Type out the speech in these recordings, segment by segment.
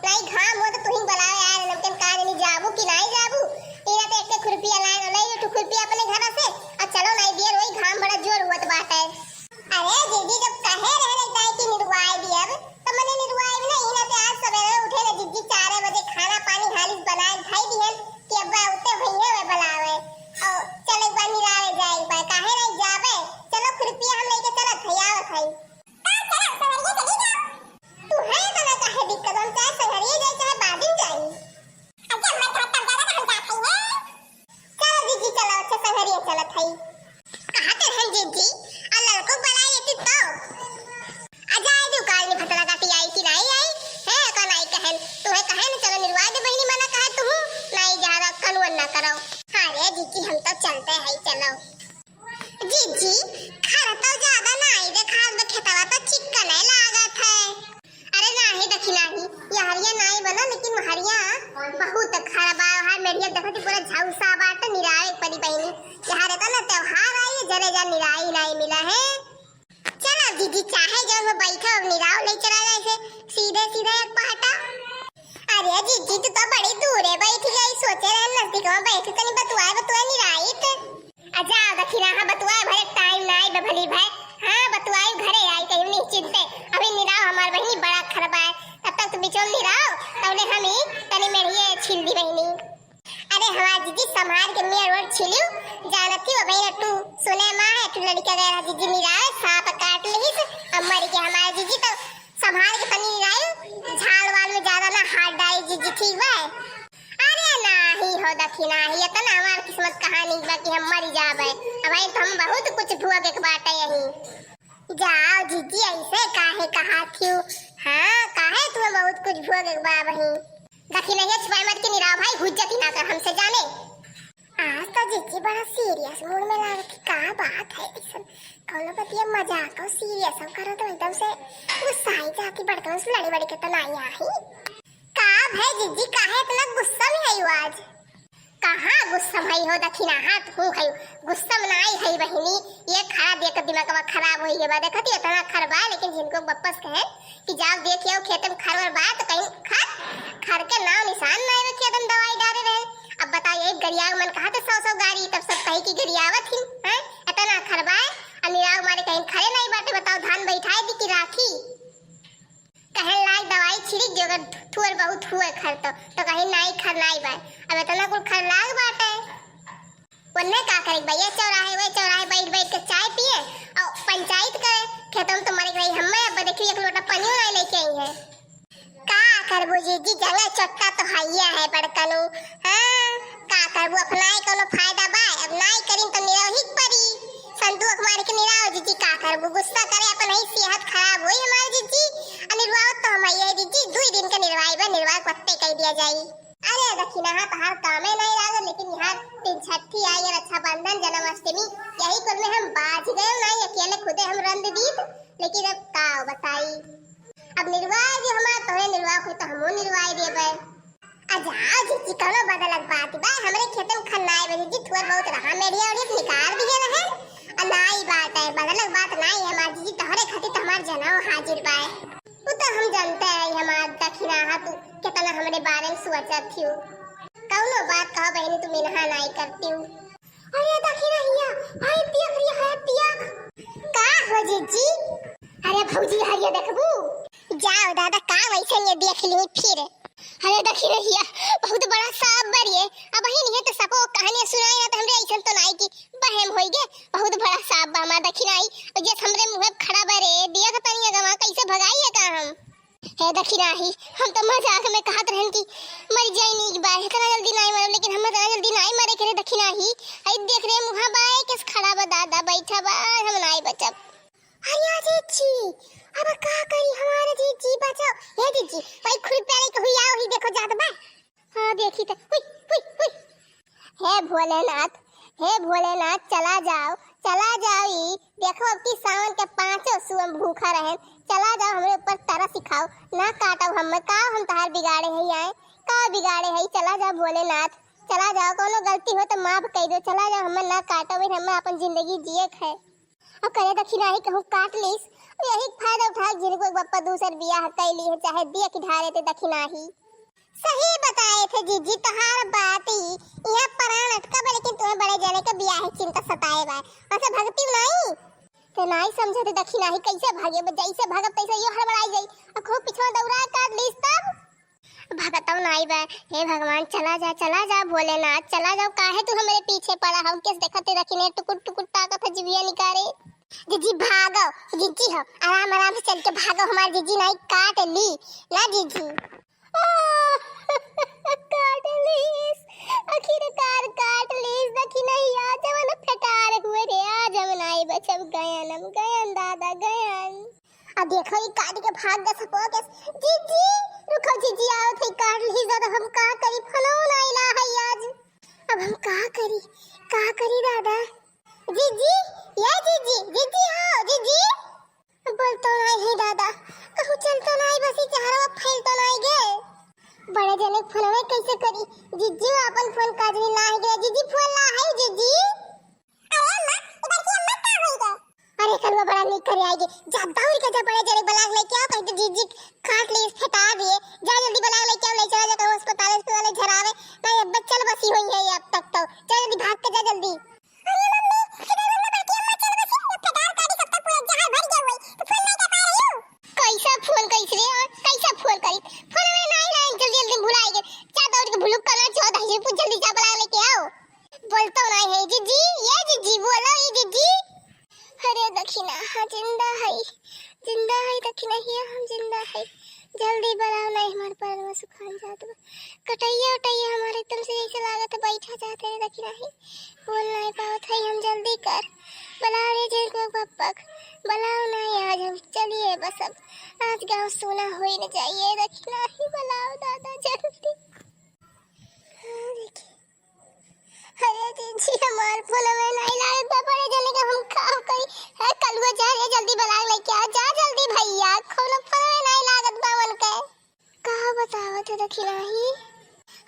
नहीं घाम हो तो तू ही बुलाओ यार नमकन का नहीं जाबू कि नहीं जाबू तेरा तो एक खुरपिया लाए ले तो खुरपिया अपने घर से और चलो नहीं देर वही घाम बड़ा जोर हुआ तो बात है। अरे दीदी जब कहे रहने जाए कि निर्वाय दी अब तो मैंने निर्वाय भी नहीं ना। आज सवेरे उठे ना दीदी 4 बजे खाना पानी हालिस बनाए खाई दी है कि अब्बा उठे हुई है वे बुलावे और चल एक बार निरावे जाए एक बार काहे नहीं जावे चलो खुरपिया हम लेके चला खयाव खाई तू है तो ना काहे दिक्कत हम चाहे संगरिए जाए चाहे बादिन जाए अच्छा मैं खत्म ज्यादा हम जाते हैं चलो दीदी चलो अच्छा संगरिए चला खाई कहां ते हैं दीदी आ लड़को बुलाई लेती तो अजाए दुकान में फटला काटी आई कि नहीं आई है का नहीं कहन तू है कहे न चलो निर्वाय दे बहनी मना कहे तू नहीं ज्यादा कलवन ना करो। अरे दीदी हम तो चलते हैं चलो जीजी खर तो ज्यादा नहीं देखा खेतवा तो चिकन है लागत है। अरे नहीं देखी नहीं यारिया नहीं बना लेकिन हरिया बहुत खराब है मेरिया देखती पूरा झौसा बाट निराए परी बहनी यहाँ रहता ना त्योहार आई जरे जा निराई नहीं मिला है। चलो दीदी चाहे जो मैं बैठो निराव ले चला जाए सीधे सीधे एक पहाटा। अरे जीजी तू तो बड़ी दूर है बैठ गई सोचे रहे नजदीक में बैठ तो नहीं बतुआ निराई अच्छा दखिना हां बतुआ भरे टाइम नहीं बभली भाई हां बतुआई घरे आई कहीं नहीं चिंते अभी निराव हमार बहनी बड़ा खरबा है तब तक बिचौल निराव तौले हम ही तनी मेरिए छिल दी बहनी। अरे हमार जीजी संभाल के मैं रोड छिलियो जानती हो बहन तू सुने मां है तू लड़का गया जीजी निराव सांप काट लेहिस अमर के हमार जीजी तो संभाल के तनी निराव झाड़ वाल में ज्यादा ना हाथ डाली जीजी ठीक बा। अरे नहीं हो दखिना ये तो ना हमार किस्मत कहानी बा कि हम मर जाबे अब तो हम बहुत कुछ भुआ के बाटे यही जाओ जीजी ऐसे काहे कहा थियो हां काहे तू बहुत कुछ भुआ के बा वही दखिना ये छुपाई मत कि निराव भाई हुज्जती ना कर हमसे जाने। आज तो जीजी बड़ा सीरियस मूड में लग रही का बात है ऐसा कौनो बतिया मजाक और सीरियस हम करो तो एकदम से गुस्सा ही जाती बड़कन से लड़ी बड़ी के तो नहीं आई का भाई जीजी काहे इतना गुस्सा में है आज कहां गुस्सा भाई हो दखिना हाथ हूं है गुस्सा में नहीं है बहनी ये खा देख दिमाग में खराब होई के बाद देखती इतना खरबा लेकिन जिनको वापस कहे कि जाओ देखियो खेत में खरवर बात कहीं खर के नाम निशान नहीं है खेत में दवाई डाले रहे। अब बताइए एक गरिया मन कहा तो 100 गाड़ी तब सब कही की गरियावत ही हैं इतना खरबा है अनिराग मारे कहीं खरे नहीं बाटे बताओ धान बैठाए दी कि राखी कहे लाइक दवाई छिड़क जो अगर थुअर बहुत हुए खर तो कहीं नहीं खर नहीं बा अब इतना कुल खर लाग बाटे वन्ने का करे भैया चौराहे बैठ बैठ के चाय पिए और पंचायत करे खेतों में तो मर गई हमें अब देखिए एक लोटा पानी नहीं लेके आई है का करबू जीजी जगह चट्टा तो हाइया है बड़कनो हां का करबू अपनाए कोनो फायदा बा अब नहीं करिन तो निराव ही परी संतुक मार के निराव जीजी का करबू गुस्सा करे अपन ही सेहत खराब होई हमार जीजी निर्वाह तो हम ये जीजी 2 दिन का निर्वाह पत्ते कह दिया जाई। अरे दखिना हां तहार कामे नहीं लागल लेकिन यहां 3 छठी आई और रक्षाबंधन जन्माष्टमी यही कुल में हम बाज गए नहीं अकेले खुदे हम रंद दीत लेकिन अब का बताई अब निर्वाह जो हमार तोरे निर्वाह को तो हमो निर्वाह देबे अजा जीजी कोनो बदलक बात बा हमरे खेत में खन्नाए बे जीजी थोर बहुत रहा मेरी और एक निकाल दिए रहे अनाई बात है बदलक बात नहीं है हमार जीजी तोहरे खातिर तो हमार जनौ हाजिर बाए वो तो हम जानते हैं हमार दखिना हाथ कितना हमरे बारे में सोचत थियो कौनो बात कह बहनी तू मिनहा नहीं करती हूं। अरे दखिना हिया हाय देख रही है पिया का हो जीजी अरे भौजी हरिया देखबू जाओ दादा का वैसे ये देख ली फिर अरे दखिना हिया बहुत बड़ा सांप बरिए अब ही नहीं तो सको कहानी सुनाई ना तो हमरे ऐसन तो नहीं कि बहम होई गे बहुत बड़ा सांप बा हमार दखिना आई और जे हमरे मुंह खड़ा बरे देख तनी गवा कैसे भगाई है का हम है दखिना ही हम तो मजाक में कहत रहन कि मर जाई नहीं बा इतना जल्दी नहीं मर लेकिन हम इतना जल्दी नहीं मरे करे दखिना ही आई देख रे मुंह बाए किस खड़ा बा दादा बैठा बा हम नहीं बचब। अरे जीजी अब का करी हमारे जीजी बचाओ हे जीजी भाई खुद पैरे के हुई आओ ही देखो जात बा हां देखी तो हुई हुई हुई हे भोलेनाथ चला जाओ देखो अब की सावन के 5 सुअम भूखा रहे चला जाओ हमरे ऊपर तरह सिखाओ ना काटो हम का हम तहार बिगाड़े है आए का बिगाड़े है चला जाओ भोलेनाथ चला जाओ कोनो गलती हो तो माफ कर दो चला जाओ हम ना काटो भाई हम अपन जिंदगी जिए है और करे दखिना ही कहूं काट लीस यही फायदा उठा जिनको बापा दूसर बियाह कैली है, चाहे दिया की ढारे ते दखिना ही। सही बताए थे जीजी, तोहार बात ही यहाँ प्राण अटका बा, लेकिन तुम्हें बड़े जाने के बियाह की चिंता सताए बा। ऐसे भगती नहीं ते नहीं समझते दखिना ही कैसे भागे, जैसे भागब तैसे यो हड़बड़ाई जाई, आ खूब पीछे दौड़ा काट लीस तब भगतौ नहीं बा। हे भगवान चला जा भोलेनाथ चला जाओ, काहे तू हमारे पीछे पड़ा, हम किस देखते रखिने टुकुर टुकुर ताकत जिबिया निकारे। जीजी भागो, जीजी हो आराम आराम से चल के भागो, हमारी जीजी नहीं काट ली ना जीजी। काट लीस, आखिरकार काट लीस, देखी नहीं आज मन फटार हुए रे, आज हम नहीं बचब, गयन दादा गयन। अब देखो ये काट के भाग गए सपो के। जीजी रुको जीजी, आओ थे काट ली दादा, हम का करी, फनो नहीं ला है आज, अब हम का करी दादा। जीजी ये जीजी, जीजी आओ जीजी, बोलतो नहीं है दादा, कहूँ चलतो नहीं, बस ही चारों फैलतो नहीं गे, बड़े जने फोन में कैसे करी। जीजी अपन फोन काजनी ला है गे, जीजी फोन ला है जीजी। अरे अम्मा इधर की अम्मा का होई गे, अरे कलवा बड़ा नहीं करे आएगी, जा दौड़ के जा बड़े जने बलाग लेके आओ, कहीं तो जीजी काट ली फटा दिए, जा जल्दी बलाग लेके आओ, ले चला जा करो अस्पताल वाले झरावे नहीं, अब बच्चल बसी हुई है अब तक तो, जा जल्दी भाग के जा जल्दी। अरे मम्मी किधर मम्मा बाकी अम्मा चल बसी, फटार काटी सब तक पूरा जहां भर गया हुई, तो फोन नहीं कर पा रही हूं, कैसा फोन कैसे रे, कैसा फोन करी, फोन में नहीं जल्दी जल्दी भुलाएंगे, जा दौड़ के भुलुक करना 14 ही पूछ जल्दी जा बलाग लेके आओ, बोलतो नहीं है जीजी, ये जीजी बोलो ये जीजी। अरे दखिना हाँ जिंदा है दखिना ही हम जिंदा है, जल्दी बनाओ नहीं हमारे पैर में सुखान जात बा, कटैया उटैया हमारे एकदम से जैसे लागत बैठा जाते हैं दखिना ही, बोल नहीं पावत है, हम जल्दी कर बुलाओ रे जिनको पप्पक, बुलाओ नहीं आज हम चलिए बस, अब आज गाँव सोना हो ही न चाहिए दखिना ही, बुलाओ दादा जल्दी। हाँ देखिए अरे जीजी हमारे फोन में नहीं लागत बड़े जने का, हम काम करी है कलुआ जा रे जल्दी बलाग लेके आ, जा जल्दी भैया, फोन में नहीं लागत बावन के, कहा बतावत है दखिना ही।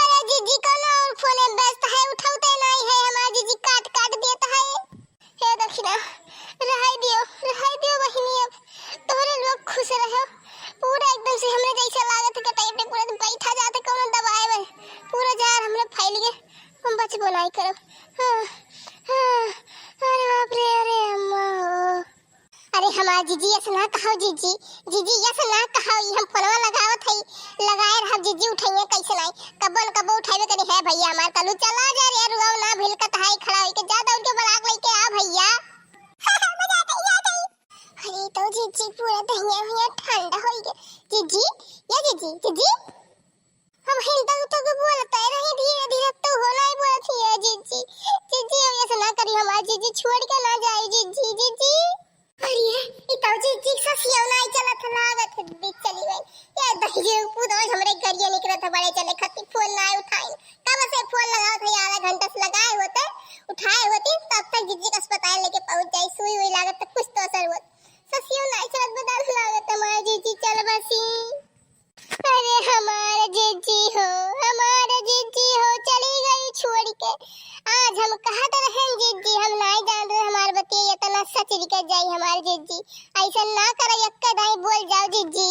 अरे जीजी का ना और फोन में व्यस्त है, उठाते नहीं है, हमारा जीजी काट देता है, हे दखिना रहाई दियो बहिनी, अब तोरे लोग खुश रहो, पूरा एकदम से हमरे जैसा लागत है कटाई पे पूरा बैठा जाते कौन दबाए में, पूरा जार हमरे फैल गए, हम बचबो नहीं करब। अरे बाप रे, अरे अम्मा, अरे हमार जीजी ऐसे ना कहो, जीजी ऐसे ना कहो, हम फोनवा लगावत हई, लगाए रह जीजी उठाइए कैसे नहीं, कबो न कबो उठाइबे करी है भैया हमार, कलू चला जा रे रुआव ना भिलकत है, खड़ा होई के जा दौड़ के बलाग लेके आ भैया। मजा आता है, अरे तो जीजी पूरा दहिया ठंडा हो गया, जीजी ये जीजी हम हिंदा तो बोलते रहे, धीरे धीरे तो होना ही बोलती है जीजी हम ऐसा ना करी, हमारी जीजी छोड़ के ना जाए जीजी। अरे इतना जीजी ससिया नहीं चला था, लागत है बीच चली गई, ये दहिए पूरा हमरे गरिया निकला था, बड़े चले खत्ती फोन ना उठाए, कब से फोन लगाओ थे, आधा घंटा से लगाए होते, उठाए होती तब तक जीजी का अस्पताल लेके पहुंच जाए, सुई हुई लागत तक कुछ तो असर होता, ससिया नहीं चलत बदल लागत हमारी जीजी चल बसी। अरे हमारे जीजी हो चली गई छोड़ के, आज हम कहा तो रहे जीजी, हम नहीं जान रहे हमारे बतिया इतना सच निकल जाए हमारे जीजी, ऐसा ना करे, यक्का नहीं बोल जाओ जीजी।